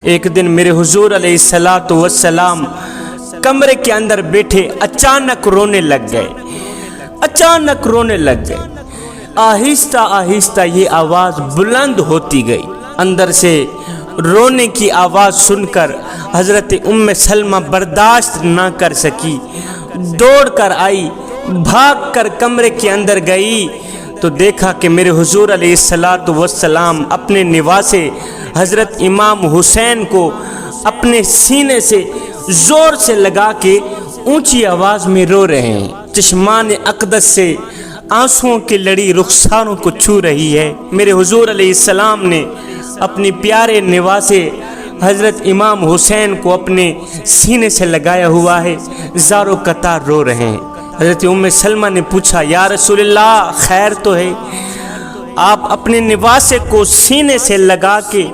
ایک دن میرے حضور علیہ الصلوۃ والسلام کمرے کے اندر بیٹھے اچانک رونے لگ گئے۔ آہستہ آہستہ یہ آواز بلند ہوتی گئی۔ اندر سے رونے کی آواز سن کر حضرت ام سلمہ برداشت نہ کر سکی، دوڑ کر آئی، بھاگ کر کمرے کے اندر گئی تو دیکھا کہ میرے حضور علیہ الصلوۃ والسلام اپنے نواسے حضرت امام حسین کو اپنے سینے سے زور سے لگا کے اونچی آواز میں رو رہے ہیں۔ چشمان اقدس سے آنسوؤں کی لڑی رخساروں کو چھو رہی ہے۔ میرے حضور علیہ السلام نے اپنے پیارے نواسے حضرت امام حسین کو اپنے سینے سے لگایا ہوا ہے، زاروں قطار رو رہے ہیں۔ حضرت ام سلمہ نے پوچھا، یا رسول اللہ خیر تو ہے؟ آپ اپنے نواسے کو سینے سے لگا کے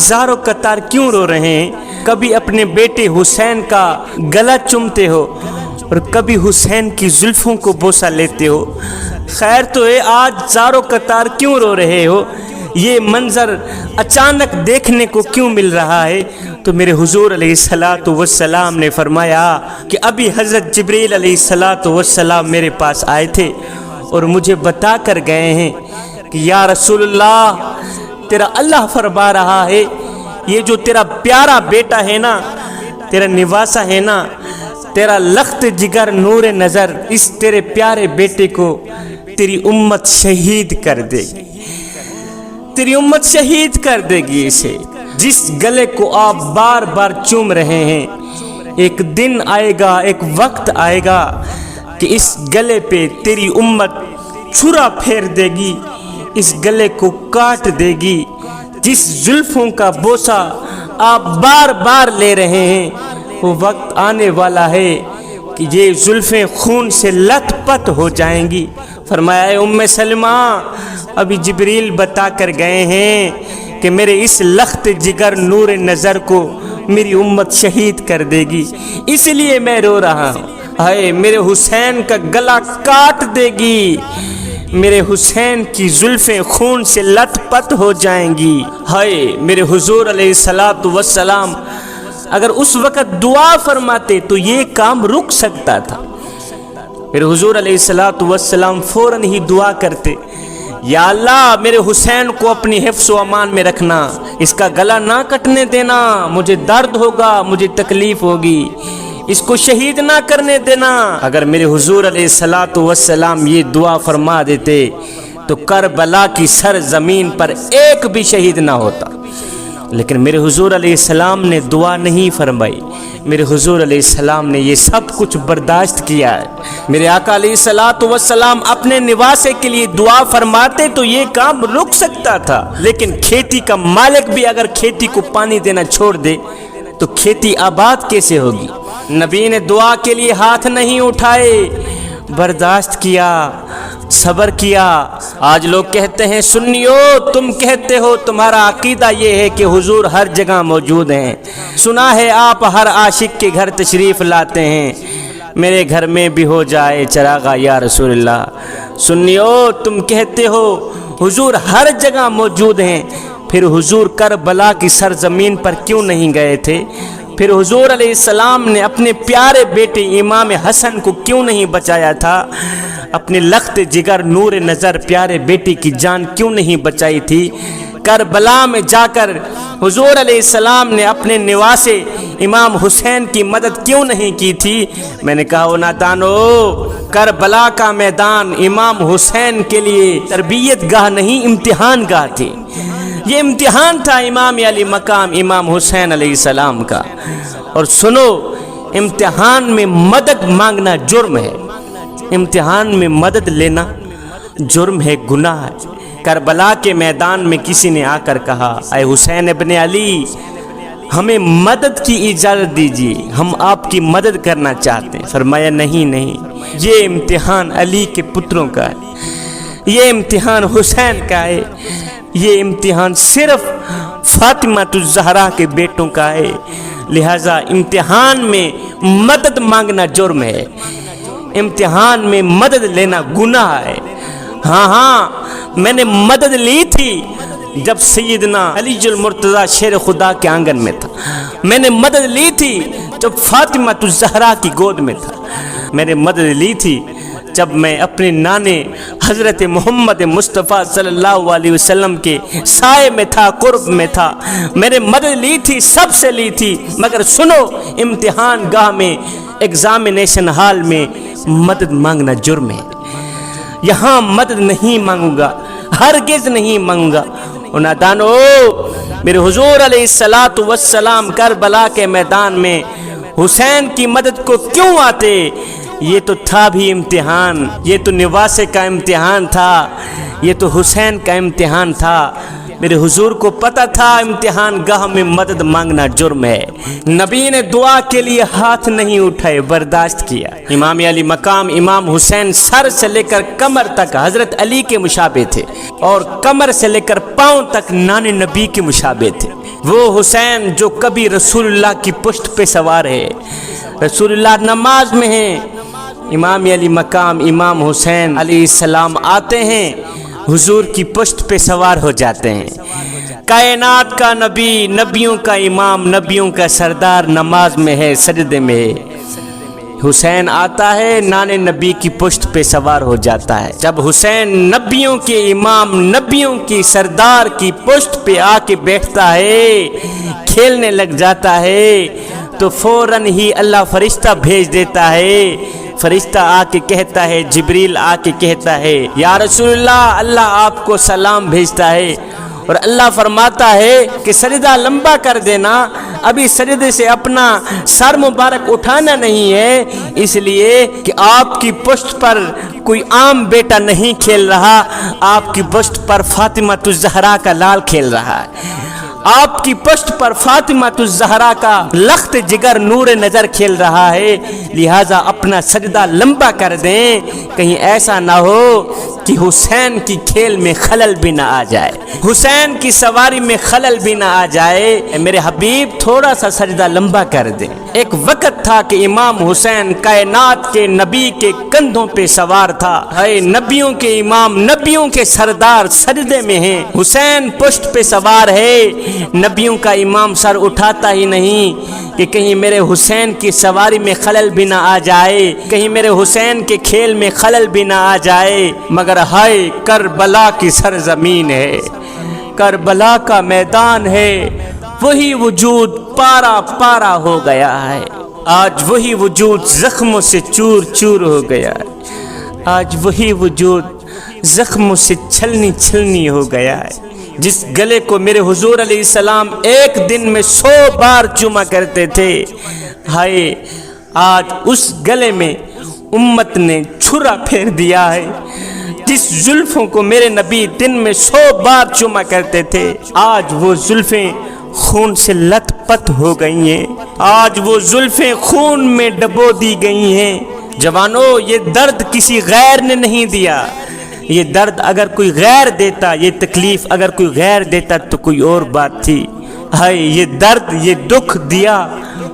زاروں قطار کیوں رو رہے ہیں؟ کبھی اپنے بیٹے حسین کا گلا چومتے ہو اور کبھی حسین کی زلفوں کو بوسہ لیتے ہو، خیر تو ہے؟ آج زاروں قطار کیوں رو رہے ہو؟ یہ منظر اچانک دیکھنے کو کیوں مل رہا ہے؟ تو میرے حضور علیہ الصلوۃ والسلام نے فرمایا کہ ابھی حضرت جبریل علیہ الصلوۃ والسلام میرے پاس آئے تھے اور مجھے بتا کر گئے ہیں کہ یا رسول اللہ، تیرا اللہ فرما رہا ہے یہ جو تیرا پیارا بیٹا ہے نا، تیرا نواسہ ہے نا، تیرا لخت جگر نور نظر، اس تیرے پیارے بیٹے کو تیری امت شہید کر دے گی، تیری امت شہید کر دے گی اسے۔ جس گلے کو آپ بار بار چوم رہے ہیں، ایک دن آئے گا، ایک وقت آئے گا کہ اس گلے پہ تیری امت چھرا پھیر دے گی، اس گلے کو کاٹ دے گی۔ جس زلفوں کا بوسہ آپ بار بار لے رہے ہیں، وہ وقت آنے والا ہے کہ یہ زلفیں خون سے لت پت ہو جائیں گی۔ فرمایا، اے ام سلمہ، ابھی جبریل بتا کر گئے ہیں کہ میرے اس لخت جگر نور نظر کو میری امت شہید کر دے گی، اس لیے میں رو رہا ہوں۔ ہائے، میرے حسین کا گلا کاٹ دے گی، میرے حسین کی زلفیں خون سے لت پت ہو جائیں گی۔ ہائے، میرے حضور علیہ الصلوۃ والسلام اگر اس وقت دعا فرماتے تو یہ کام رک سکتا تھا۔ میرے حضور علیہ الصلوۃ والسلام فوراً ہی دعا کرتے، یا اللہ میرے حسین کو اپنی حفظ و امان میں رکھنا، اس کا گلا نہ کٹنے دینا، مجھے درد ہوگا، مجھے تکلیف ہوگی، اس کو شہید نہ کرنے دینا۔ اگر میرے حضور علیہ الصلوۃ والسلام یہ دعا فرما دیتے تو کربلا کی سرزمین پر ایک بھی شہید نہ ہوتا، لیکن میرے حضور علیہ السلام نے دعا نہیں فرمائی۔ میرے حضور علیہ السلام نے یہ سب کچھ برداشت کیا ہے۔ میرے آقا علیہ الصلوۃ والسلام اپنے نواسے کے لیے دعا فرماتے تو یہ کام رک سکتا تھا، لیکن کھیتی کا مالک بھی اگر کھیتی کو پانی دینا چھوڑ دے تو کھیتی آباد کیسے ہوگی؟ نبی نے دعا کے لیے ہاتھ نہیں اٹھائے، برداشت کیا، صبر کیا۔ آج لوگ کہتے ہیں سنیو، تم کہتے ہو تمہارا عقیدہ یہ ہے کہ حضور ہر جگہ موجود ہیں، سنا ہے آپ ہر عاشق کے گھر تشریف لاتے ہیں، میرے گھر میں بھی ہو جائے چراغا یا رسول اللہ۔ سنیو، تم کہتے ہو حضور ہر جگہ موجود ہیں، پھر حضور کربلا کی سرزمین پر کیوں نہیں گئے تھے؟ پھر حضور علیہ السلام نے اپنے پیارے بیٹے امام حسن کو کیوں نہیں بچایا تھا؟ اپنے لخت جگر نور نظر پیارے بیٹے کی جان کیوں نہیں بچائی تھی؟ کربلا میں جا کر حضور علیہ السلام نے اپنے نواسے امام حسین کی مدد کیوں نہیں کی تھی؟ میں نے کہا، او نادانو، کربلا کا میدان امام حسین کے لیے تربیت گاہ نہیں، امتحان گاہ تھی۔ یہ امتحان تھا امام علی مقام امام حسین علیہ السلام کا۔ اور سنو، امتحان میں مدد مانگنا جرم ہے، امتحان میں مدد لینا جرم ہے، گناہ ہے۔ کربلا کے میدان میں کسی نے آ کر کہا، اے حسین ابن علی، ہمیں مدد کی اجازت دیجیے، ہم آپ کی مدد کرنا چاہتے ہیں۔ فرمایا، نہیں، یہ امتحان علی کے پتروں کا ہے، یہ امتحان حسین کا ہے، یہ امتحان صرف فاطمہ الزہرا کے بیٹوں کا ہے، لہذا امتحان میں مدد مانگنا جرم ہے، امتحان میں مدد لینا گناہ ہے۔ ہاں، میں نے مدد لی تھی، جب سیدنا علی المرتضیٰ شیر خدا کے آنگن میں تھا، میں نے مدد لی تھی جب فاطمہ الزہرا کی گود میں تھا، میں نے مدد لی تھی جب میں اپنے نانے حضرت محمد مصطفیٰ صلی اللہ علیہ وسلم کے سائے میں تھا، قرب میں تھا، میں نے مدد لی تھی، سب سے لی تھی، مگر سنو، امتحان گاہ میں، ایگزامینیشن ہال میں مدد مانگنا جرم ہے۔ یہاں مدد نہیں مانگوں گا، ہرگز نہیں مانگوں گا۔ نادانو، میرے حضور علیہ السلام کربلا کے میدان میں حسین کی مدد کو کیوں آتے؟ یہ تو تھا بھی امتحان، یہ تو نواسے کا امتحان تھا، یہ تو حسین کا امتحان تھا۔ میرے حضور کو پتا تھا امتحان گاہ میں مدد مانگنا جرم ہے، نبی نے دعا کے لیے ہاتھ نہیں اٹھائے، برداشت کیا۔ امام علی مقام امام حسین سر سے لے کر کمر تک حضرت علی کے مشابہ تھے، اور کمر سے لے کر پاؤں تک نان نبی کے مشابہ تھے۔ وہ حسین جو کبھی رسول اللہ کی پشت پہ سوار ہے، رسول اللہ نماز میں ہیں، امام علی مقام امام حسین علیہ السلام آتے ہیں، حضور کی پشت پہ سوار ہو جاتے ہیں۔ کائنات کا نبی، نبیوں کا امام، نبیوں کا سردار نماز میں ہے، سجدے میں ہے، حسین آتا ہے، نان نبی کی پشت پہ سوار ہو جاتا ہے۔ جب حسین نبیوں کے امام، نبیوں کی سردار کی پشت پہ آ کے بیٹھتا ہے، کھیلنے لگ جاتا ہے، تو فوراً ہی اللہ فرشتہ بھیج دیتا ہے۔ فرشتہ آ کے کہتا ہے، جبریل آ کے کہتا ہے، یا رسول اللہ، اللہ آپ کو سلام بھیجتا ہے، اور اللہ فرماتا ہے کہ سجدہ لمبا کر دینا، ابھی سجدے سے اپنا سر مبارک اٹھانا نہیں ہے، اس لیے کہ آپ کی پشت پر کوئی عام بیٹا نہیں کھیل رہا، آپ کی پشت پر فاطمہ الزہرا کا لال کھیل رہا ہے، آپ کی پشت پر فاطمہ الزہرا کا لخت جگر نور نظر کھیل رہا ہے، لہٰذا اپنا سجدہ لمبا کر دیں، کہیں ایسا نہ ہو کہ حسین کی کھیل میں خلل بھی نہ آ جائے، حسین کی سواری میں خلل بھی نہ آ جائے، میرے حبیب تھوڑا سا سجدہ لمبا کر دیں۔ ایک وقت تھا کہ امام حسین کائنات کے نبی کے کندھوں پہ سوار تھا، ہے نبیوں کے امام، نبیوں کے سردار سجدے میں ہیں، حسین پشت پہ سوار ہے، نبیوں کا امام سر اٹھاتا ہی نہیں کہ کہیں میرے حسین کی سواری میں خلل بھی نہ آ جائے، کہیں میرے حسین کے کھیل میں خلل بھی نہ آ جائے، مگر ہائے کربلا کی سرزمین ہے، کربلا کا میدان ہے، وہی وجود پارا پارا ہو گیا ہے، آج وہی وجود زخموں سے چور چور ہو گیا ہے، آج وہی وجود زخموں سے چھلنی چھلنی ہو گیا ہے۔ جس گلے کو میرے حضور علیہ السلام ایک دن میں 100 بار چوما کرتے تھے، ہائے آج اس گلے میں امت نے چھرا پھیر دیا ہے۔ جس زلفوں کو میرے نبی دن میں 100 بار چوما کرتے تھے، آج وہ زلفیں خون سے لت پت ہو گئی ہیں، آج وہ زلفیں خون میں ڈبو دی گئی ہیں۔ جوانو، یہ درد کسی غیر نے نہیں دیا، یہ درد اگر کوئی غیر دیتا، یہ تکلیف اگر کوئی غیر دیتا تو کوئی اور بات تھی، ہائے یہ درد، یہ دکھ دیا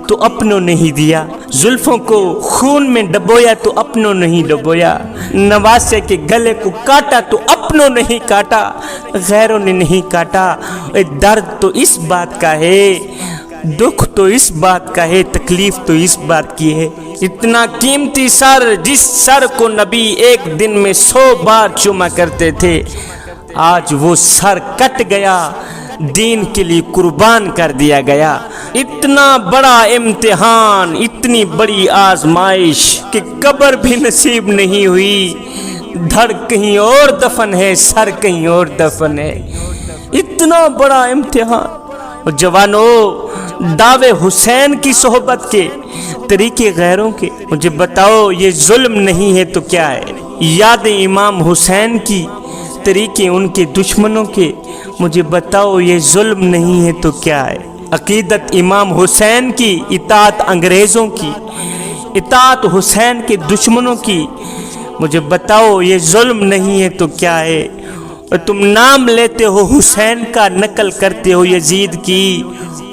تو اپنوں نے ہی دیا، زلفوں کو خون میں ڈبویا تو اپنوں نے ہی ڈبویا، نواسے کے گلے کو کاٹا تو اپنوں نے ہی کاٹا، غیروں نے نہیں کاٹا۔ درد تو اس بات کا ہے، دکھ تو اس بات کا ہے، تکلیف تو اس بات کی ہے۔ اتنا قیمتی سر، جس سر کو نبی ایک دن میں 100 بار چوما کرتے تھے، آج وہ سر کٹ گیا، دین کے لیے قربان کر دیا گیا۔ اتنا بڑا امتحان، اتنی بڑی آزمائش کہ قبر بھی نصیب نہیں ہوئی، دھڑ کہیں اور دفن ہے، سر کہیں اور دفن ہے، اتنا بڑا امتحان۔ اور جوانو، دعوے حسین کی صحبت کے، طریقے غیروں کے، مجھے بتاؤ یہ ظلم نہیں ہے تو کیا ہے؟ یاد امام حسین کی، طریقے ان کے دشمنوں کے، مجھے بتاؤ یہ ظلم نہیں ہے تو کیا ہے؟ عقیدت امام حسین کی، اطاعت انگریزوں کی، اطاعت حسین کے دشمنوں کی، مجھے بتاؤ یہ ظلم نہیں ہے تو کیا ہے؟ اور تم نام لیتے ہو حسین کا، نقل کرتے ہو یزید کی،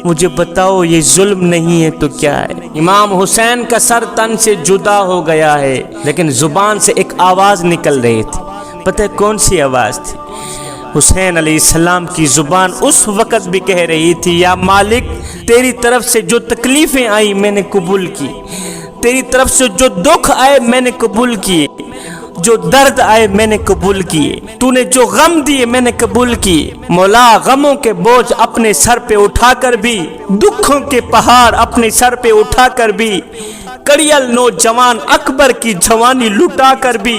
مجھے بتاؤ یہ ظلم نہیں ہے تو کیا ہے؟ امام حسین کا سر تن سے جدا ہو گیا ہے، لیکن زبان سے ایک آواز نکل رہی تھی، پتہ ہے کون سی آواز تھی؟ حسین علیہ السلام کی زبان اس وقت بھی کہہ رہی تھی یا مالک تیری طرف سے جو تکلیفیں آئی میں نے قبول کی، تیری طرف سے جو دکھ آئے میں نے قبول کیے، جو درد آئے میں نے قبول کیے، تو نے جو غم دیے میں نے قبول کیے۔ مولا غموں کے بوجھ اپنے سر پہ اٹھا کر بھی، دکھوں کے پہاڑ اپنے سر پہ اٹھا کر بھی، کڑیل نوجوان اکبر کی جوانی لٹا کر بھی،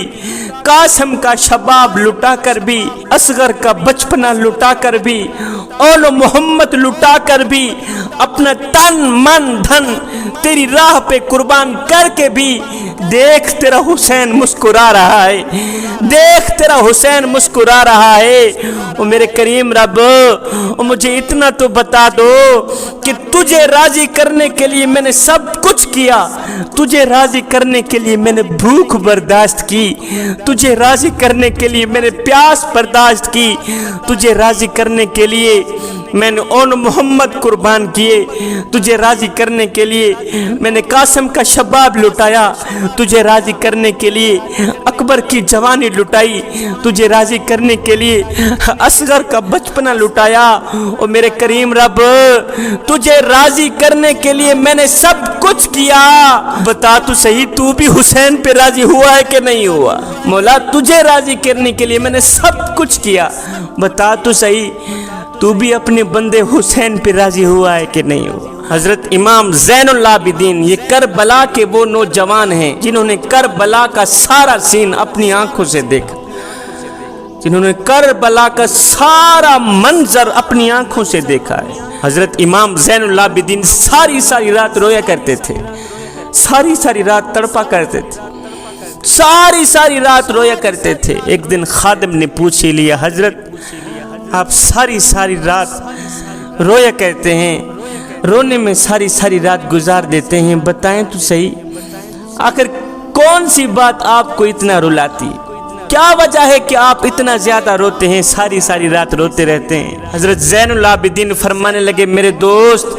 قاسم کا شباب لٹا کر بھی، اصغر کا بچپنا لٹا کر بھی، اول محمد لٹا کر بھی، اپنا تن من دھن تیری راہ پہ قربان کر کے بھی دیکھ تیرا حسین مسکرا رہا ہے، دیکھ تیرا حسین مسکرا رہا ہے۔ او میرے کریم رب، مجھے اتنا تو بتا دو کہ تجھے راضی کرنے کے لیے میں نے سب کچھ کیا، تجھے راضی کرنے کے لیے میں نے بھوک برداشت کی، تجھے راضی کرنے کے لیے میں نے پیاس برداشت کی، تجھے راضی کرنے کے لیے میں نے اون محمد قربان کیے، تجھے راضی کرنے کے لیے میں نے قاسم کا شباب لٹایا، تجھے راضی کرنے کے لیے اکبر کی جوانی لٹائی، تجھے راضی کرنے کے لیے اصغر کا بچپنا لٹایا۔ اور میرے کریم رب، تجھے راضی کرنے کے لیے میں نے سب کچھ کیا، بتا تو صحیح تو بھی حسین پہ راضی ہوا ہے کہ نہیں ہوا؟ مولا تجھے راضی کرنے کے لیے میں نے سب کچھ کیا، بتا تو صحیح تو بھی اپنے بندے حسین پہ راضی ہوا ہے کہ نہیں ہوا؟ حضرت امام زین العابدین یہ کربلا کے وہ نوجوان ہیں جنہوں نے کربلا کا سارا سین اپنی آنکھوں سے دیکھا، جنہوں نے کربلا کا سارا منظر اپنی آنکھوں سے دیکھا ہے۔ حضرت امام زین العابدین ساری رات رویا کرتے تھے، ساری رات تڑپا کرتے تھے، ساری رات رویا کرتے تھے۔ ایک دن خادم نے پوچھ ہی لیا، حضرت آپ ساری رات رویا کرتے ہیں، رونے میں ساری رات گزار دیتے ہیں، بتائیں تو صحیح آخر کون سی بات آپ کو اتنا رلاتی، کیا وجہ ہے کہ آپ اتنا زیادہ روتے ہیں، ساری رات روتے رہتے ہیں؟ حضرت زین العابدین فرمانے لگے، میرے دوست،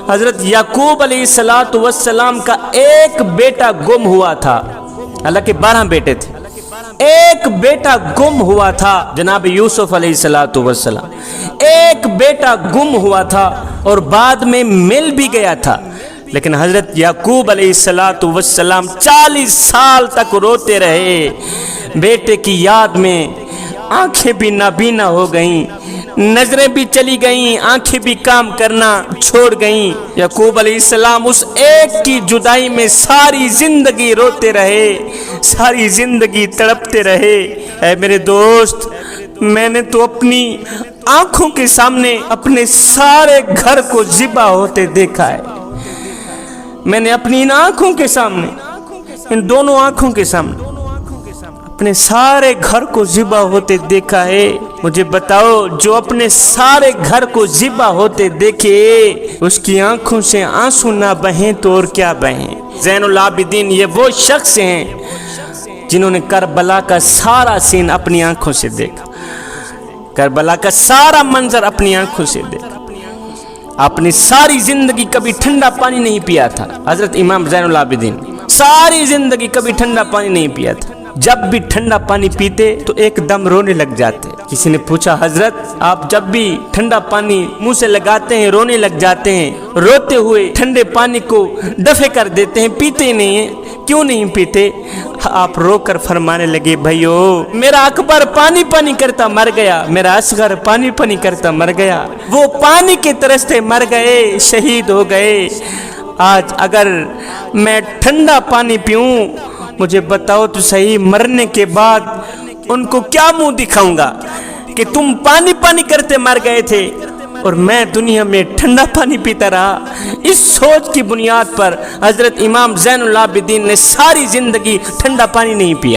حضرت یعقوب علیہ السلام کا ایک بیٹا گم ہوا تھا، حالانکہ 12 بیٹے تھے، ایک بیٹا گم ہوا تھا، جناب یوسف علیہ السلام، ایک بیٹا گم ہوا تھا اور بعد میں مل بھی گیا تھا، لیکن حضرت یعقوب علیہ السلام 40 سال تک روتے رہے، بیٹے کی یاد میں آنکھیں بھی نابینا ہو گئیں، نظریں بھی چلی گئیں، آنکھیں بھی کام کرنا چھوڑ گئیں۔ یعقوب علیہ السلام اس ایک کی جدائی میں ساری زندگی روتے رہے، ساری زندگی تڑپتے رہے۔ اے میرے دوست، میں نے تو اپنی آنکھوں کے سامنے اپنے سارے گھر کو ذبح ہوتے دیکھا ہے، میں نے اپنی ان آنکھوں کے سامنے، ان دونوں آنکھوں کے سامنے اپنے سارے گھر کو ذبح ہوتے دیکھا ہے۔ مجھے بتاؤ، جو اپنے سارے گھر کو ذبح ہوتے دیکھے اس کی آنکھوں سے آنسو نہ بہیں تو اور کیا بہیں؟ زین العابدین یہ وہ شخص ہیں جنہوں نے کربلا کا سارا سین اپنی آنکھوں سے دیکھا، کربلا کا سارا منظر اپنی آنکھوں سے دیکھا۔ آپ نے ساری زندگی کبھی ٹھنڈا پانی نہیں پیا تھا، حضرت امام زین العابدین ساری زندگی کبھی ٹھنڈا پانی نہیں پیا تھا، جب بھی ٹھنڈا پانی پیتے تو ایک دم رونے لگ جاتے۔ کسی نے پوچھا، حضرت آپ جب بھی ٹھنڈا پانی منہ سے لگاتے ہیں رونے لگ جاتے ہیں، روتے ہوئے ٹھنڈے پانی کو دفع کر دیتے ہیں، پیتے نہیں ہیں، کیوں نہیں پیتے؟ آپ رو کر فرمانے لگے، بھائیو میرا اکبر پانی کرتا مر گیا، میرا اصغر پانی کرتا مر گیا، وہ پانی کے ترستے مر گئے، شہید ہو گئے۔ آج اگر میں ٹھنڈا پانی پیوں، مجھے بتاؤ تو صحیح، مرنے کے بعد ان کو کیا منہ دکھاؤں گا کہ تم پانی کرتے مر گئے تھے اور میں دنیا میں ٹھنڈا پانی پیتا رہا؟ اس سوچ کی بنیاد پر حضرت امام زین العابدین نے ساری زندگی ٹھنڈا پانی نہیں پیا۔